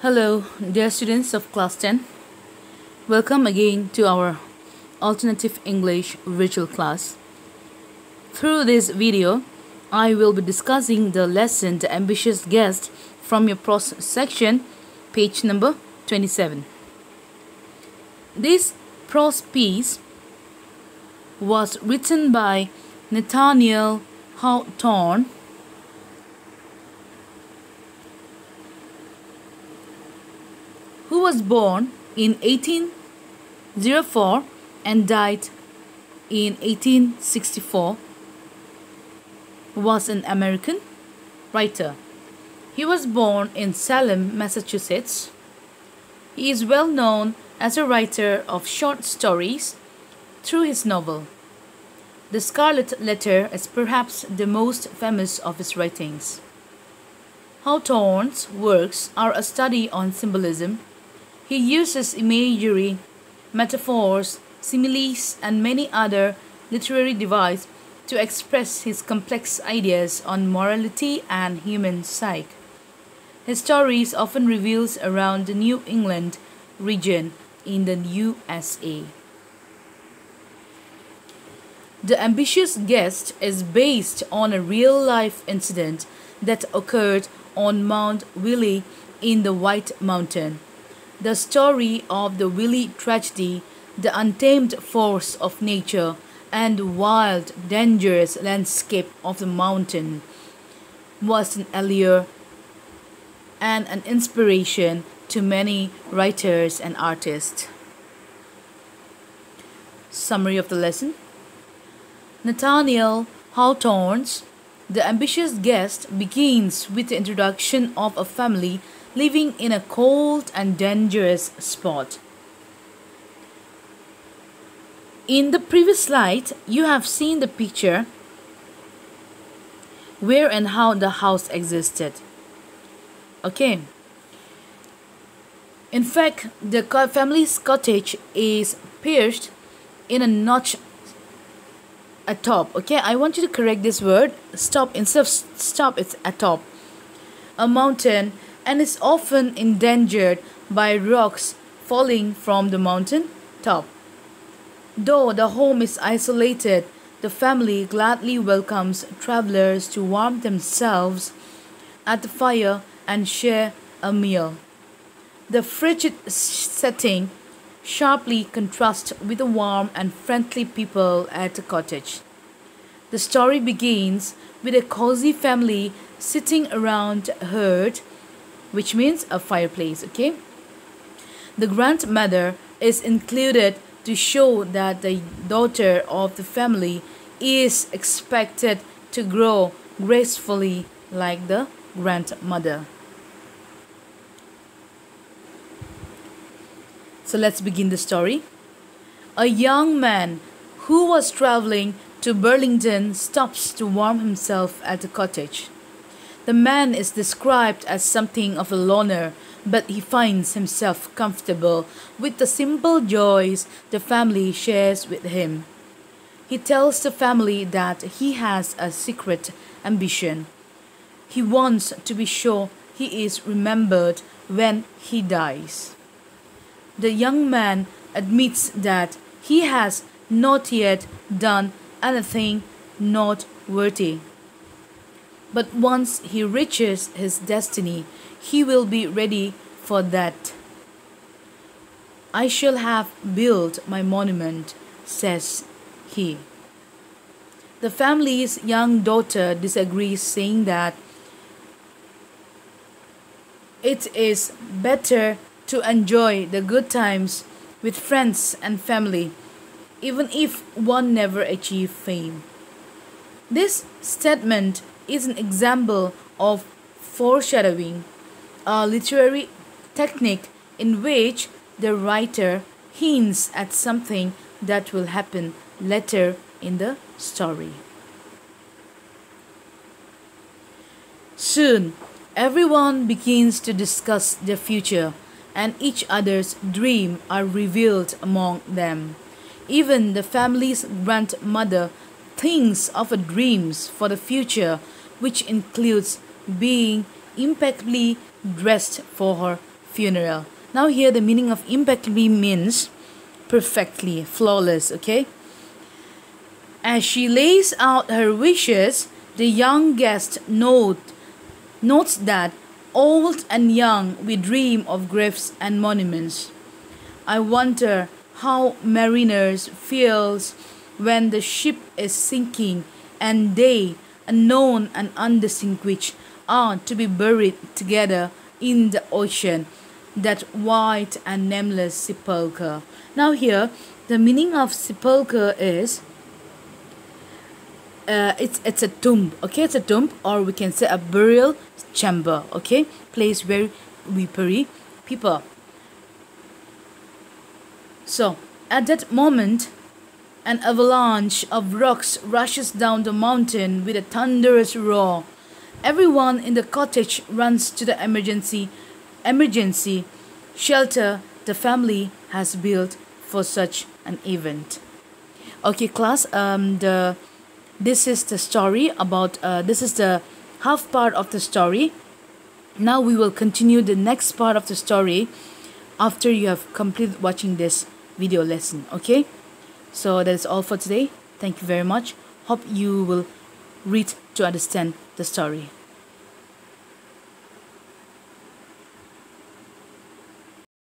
Hello, dear students of class 10. Welcome again to our alternative English virtual class. Through this video, I will be discussing the lesson The Ambitious Guest from your prose section, page number 27. This prose piece was written by Nathaniel Hawthorne, who was born in 1804 and died in 1864, was an American writer. He was born in Salem, Massachusetts. He is well known as a writer of short stories through his novel. The Scarlet Letter is perhaps the most famous of his writings. Hawthorne's works are a study on symbolism. He uses imagery, metaphors, similes, and many other literary devices to express his complex ideas on morality and human psyche. His stories often revolve around the New England region in the USA. The Ambitious Guest is based on a real-life incident that occurred on Mount Willie in the White Mountain. The story of the Willie tragedy, the untamed force of nature, and the wild, dangerous landscape of the mountain was an allure and an inspiration to many writers and artists. Summary of the lesson. Nathaniel Hawthorne's The Ambitious Guest begins with the introduction of a family living in a cold and dangerous spot. In the previous slide, you have seen the picture where and how the house existed. Okay. In fact, the family's cottage is pierced in a notch atop. Okay, I want you to correct this word. Stop, instead of stop, it's atop. A mountain, and is often endangered by rocks falling from the mountain top. Though the home is isolated, the family gladly welcomes travelers to warm themselves at the fire and share a meal. The frigid setting sharply contrasts with the warm and friendly people at the cottage. The story begins with a cozy family sitting around a hearth, which means a fireplace, okay? The grandmother is included to show that the daughter of the family is expected to grow gracefully like the grandmother. So let's begin the story. A young man who was traveling to Burlington stops to warm himself at the cottage. The man is described as something of a loner, but he finds himself comfortable with the simple joys the family shares with him. He tells the family that he has a secret ambition. He wants to be sure he is remembered when he dies. The young man admits that he has not yet done anything noteworthy. But once he reaches his destiny, he will be ready for that. I shall have built my monument, says he. The family's young daughter disagrees, saying that it is better to enjoy the good times with friends and family, even if one never achieves fame. This statement is an example of foreshadowing, a literary technique in which the writer hints at something that will happen later in the story. Soon, everyone begins to discuss their future, and each other's dreams are revealed among them. Even the family's grandmother thinks of her dreams for the future, which includes being impeccably dressed for her funeral. Now here the meaning of impeccably means perfectly, flawless, okay? As she lays out her wishes, the young guest notes that old and young we dream of graves and monuments. I wonder how mariners feels when the ship is sinking and they, unknown and undistinguished, are to be buried together in the ocean, that white and nameless sepulchre. Now here, the meaning of sepulchre is it's a tomb, okay? It's a tomb, or we can say a burial chamber, okay? Place where we bury people. So at that moment, an avalanche of rocks rushes down the mountain with a thunderous roar. Everyone in the cottage runs to the emergency shelter the family has built for such an event. Okay, class. This is the story about. This is the half part of the story. Now we will continue the next part of the story after you have completed watching this video lesson. Okay. So that is all for today. Thank you very much. Hope you will read to understand the story.